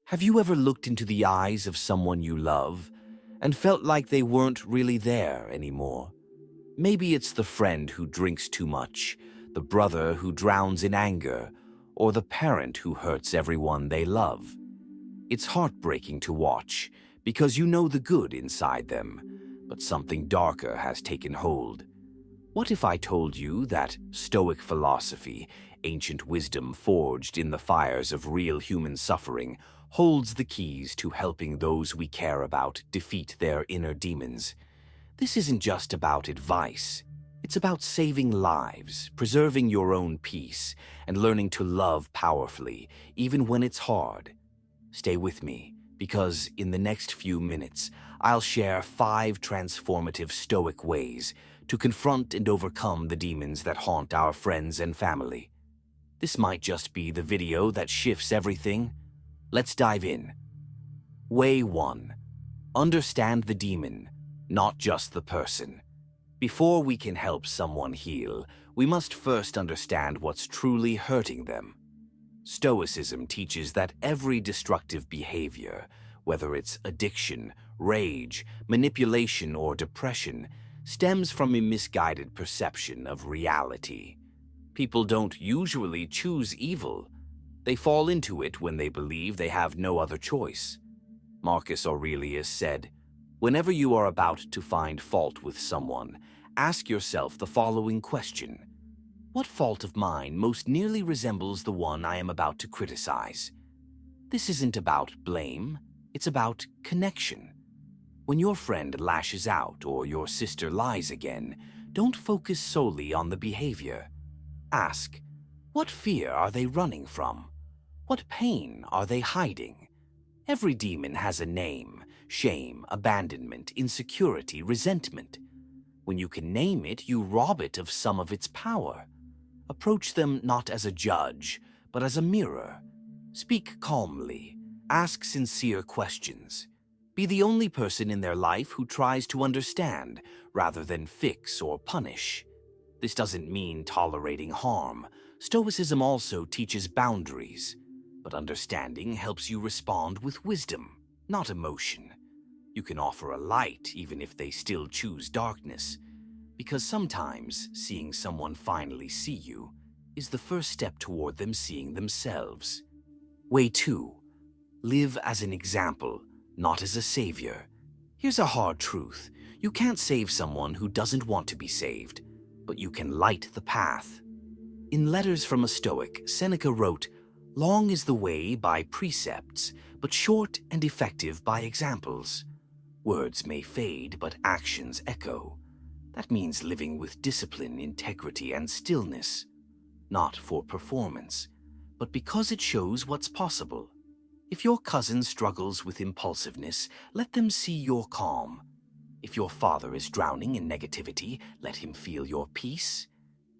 Have you ever looked into the eyes of someone you love and felt like they weren't really there anymore? Maybe it's the friend who drinks too much, the brother who drowns in anger, or the parent who hurts everyone they love. It's heartbreaking to watch because you know the good inside them, but something darker has taken hold. What if I told you that Stoic philosophy, ancient wisdom forged in the fires of real human suffering, holds the keys to helping those we care about defeat their inner demons? This isn't just about advice. It's about saving lives, preserving your own peace, and learning to love powerfully, even when it's hard. Stay with me, because in the next few minutes, I'll share 5 transformative Stoic ways to confront and overcome the demons that haunt our friends and family. This might just be the video that shifts everything. Let's dive in. Way 1. Understand the demon, not just the person. Before we can help someone heal, we must first understand what's truly hurting them. Stoicism teaches that every destructive behavior, whether it's addiction, rage, manipulation, or depression, stems from a misguided perception of reality. People don't usually choose evil. They fall into it when they believe they have no other choice. Marcus Aurelius said, "Whenever you are about to find fault with someone, ask yourself the following question: what fault of mine most nearly resembles the one I am about to criticize?" This isn't about blame, it's about connection. When your friend lashes out or your sister lies again, don't focus solely on the behavior. Ask, what fear are they running from? What pain are they hiding? Every demon has a name: shame, abandonment, insecurity, resentment. When you can name it, you rob it of some of its power. Approach them not as a judge, but as a mirror. Speak calmly. Ask sincere questions. Be the only person in their life who tries to understand rather than fix or punish. This doesn't mean tolerating harm. Stoicism also teaches boundaries, but understanding helps you respond with wisdom, not emotion. You can offer a light even if they still choose darkness, because sometimes seeing someone finally see you is the first step toward them seeing themselves. Way 2. Live as an example, not as a savior. Here's a hard truth. You can't save someone who doesn't want to be saved, but you can light the path. In Letters from a Stoic, Seneca wrote, "Long is the way by precepts, but short and effective by examples." Words may fade, but actions echo. That means living with discipline, integrity, and stillness. Not for performance, but because it shows what's possible. If your cousin struggles with impulsiveness, let them see your calm. If your father is drowning in negativity, let him feel your peace.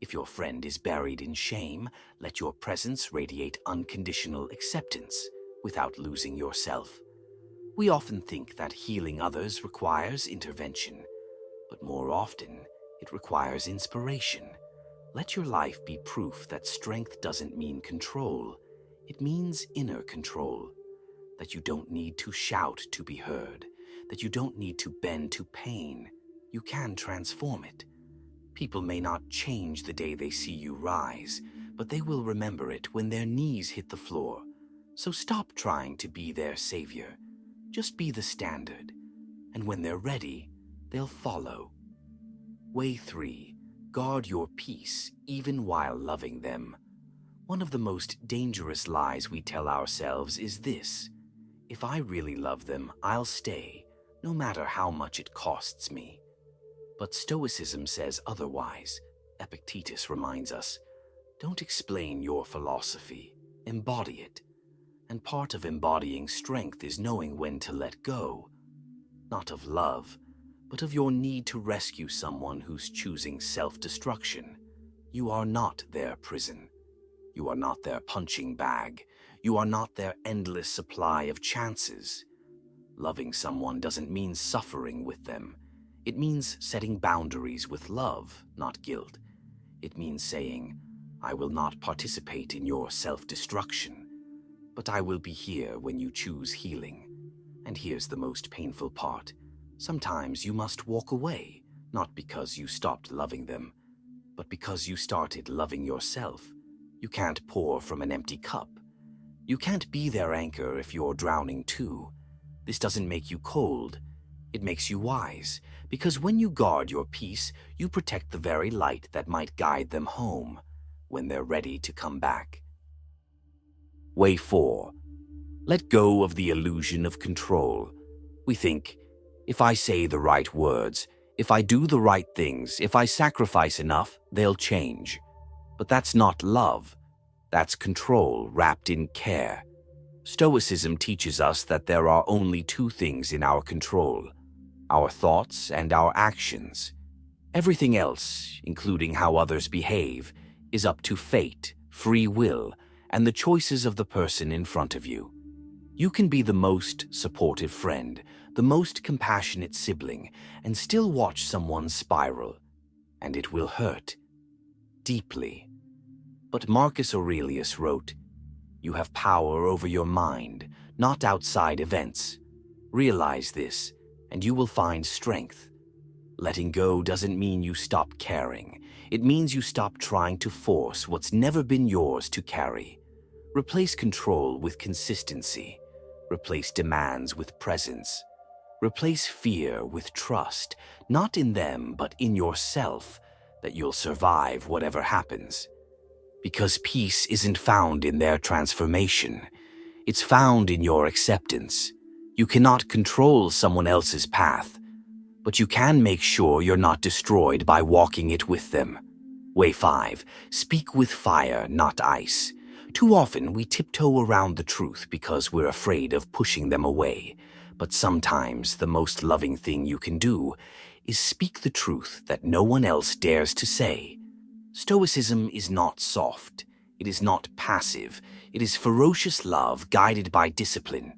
If your friend is buried in shame, let your presence radiate unconditional acceptance without losing yourself. We often think that healing others requires intervention, but more often, it requires inspiration. Let your life be proof that strength doesn't mean control. It means inner control. That you don't need to shout to be heard. That you don't need to bend to pain. You can transform it. People may not change the day they see you rise, but they will remember it when their knees hit the floor. So stop trying to be their savior. Just be the standard. And when they're ready, they'll follow. Way 3. Guard your peace, even while loving them. One of the most dangerous lies we tell ourselves is this: if I really love them, I'll stay, no matter how much it costs me. But Stoicism says otherwise. Epictetus reminds us, don't explain your philosophy, embody it. And part of embodying strength is knowing when to let go. Not of love, but of your need to rescue someone who's choosing self-destruction. You are not their prison. You are not their punching bag. You are not their endless supply of chances. Loving someone doesn't mean suffering with them. It means setting boundaries with love, not guilt. It means saying, I will not participate in your self-destruction. but I will be here when you choose healing. And here's the most painful part. Sometimes you must walk away, not because you stopped loving them, but because you started loving yourself. You can't pour from an empty cup. You can't be their anchor if you're drowning too. This doesn't make you cold. It makes you wise, because when you guard your peace, you protect the very light that might guide them home when they're ready to come back. Way 4. Let go of the illusion of control. We think, if I say the right words, if I do the right things, if I sacrifice enough, they'll change. But that's not love. That's control wrapped in care. Stoicism teaches us that there are only two things in our control: our thoughts and our actions. Everything else, including how others behave, is up to fate, free will, and the choices of the person in front of you. You can be the most supportive friend, the most compassionate sibling, and still watch someone spiral, and it will hurt deeply. But Marcus Aurelius wrote, "You have power over your mind, not outside events. Realize this, and you will find strength." Letting go doesn't mean you stop caring. It means you stop trying to force what's never been yours to carry. Replace control with consistency. Replace demands with presence. Replace fear with trust, not in them, but in yourself, that you'll survive whatever happens. Because peace isn't found in their transformation. It's found in your acceptance. You cannot control someone else's path, but you can make sure you're not destroyed by walking it with them. Way 5. Speak with fire, not ice. Too often we tiptoe around the truth because we're afraid of pushing them away. But sometimes the most loving thing you can do is speak the truth that no one else dares to say. Stoicism is not soft. It is not passive. It is ferocious love guided by discipline.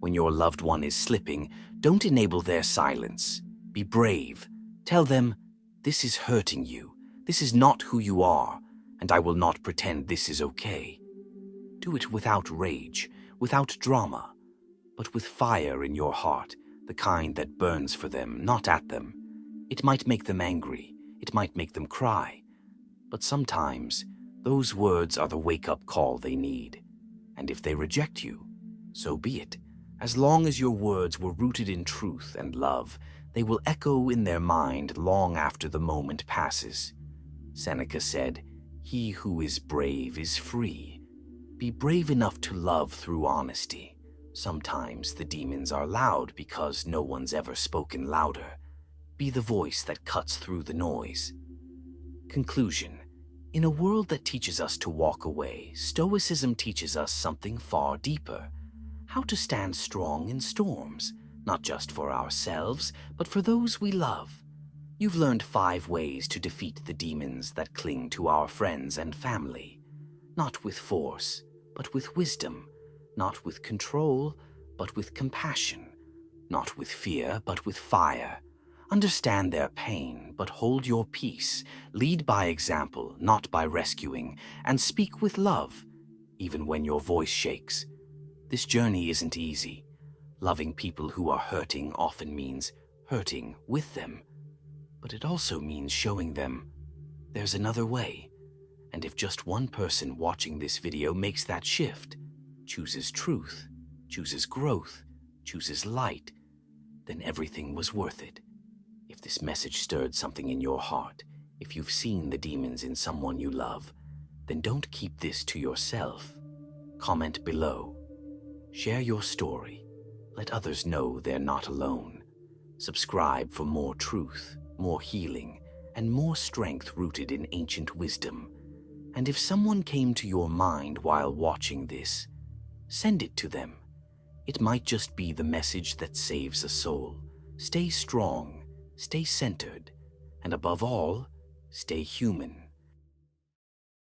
When your loved one is slipping, don't enable their silence. Be brave. Tell them, "This is hurting you. This is not who you are, and I will not pretend this is okay." Do it without rage, without drama, but with fire in your heart, the kind that burns for them, not at them. It might make them angry. It might make them cry. But sometimes, those words are the wake-up call they need. And if they reject you, so be it. As long as your words were rooted in truth and love, they will echo in their mind long after the moment passes. Seneca said, "He who is brave is free." Be brave enough to love through honesty. Sometimes the demons are loud because no one's ever spoken louder. Be the voice that cuts through the noise. Conclusion. In a world that teaches us to walk away, Stoicism teaches us something far deeper. How to stand strong in storms, not just for ourselves, but for those we love. You've learned 5 ways to defeat the demons that cling to our friends and family. Not with force, but with wisdom. Not with control, but with compassion. Not with fear, but with fire. Understand their pain, but hold your peace. Lead by example, not by rescuing, and speak with love, even when your voice shakes. This journey isn't easy. Loving people who are hurting often means hurting with them. But it also means showing them there's another way. And if just one person watching this video makes that shift, chooses truth, chooses growth, chooses light, then everything was worth it. If this message stirred something in your heart, if you've seen the demons in someone you love, then don't keep this to yourself. Comment below. Share your story. Let others know they're not alone. Subscribe for more truth, more healing, and more strength rooted in ancient wisdom. And if someone came to your mind while watching this, send it to them. It might just be the message that saves a soul. Stay strong, stay centered, and above all, stay human.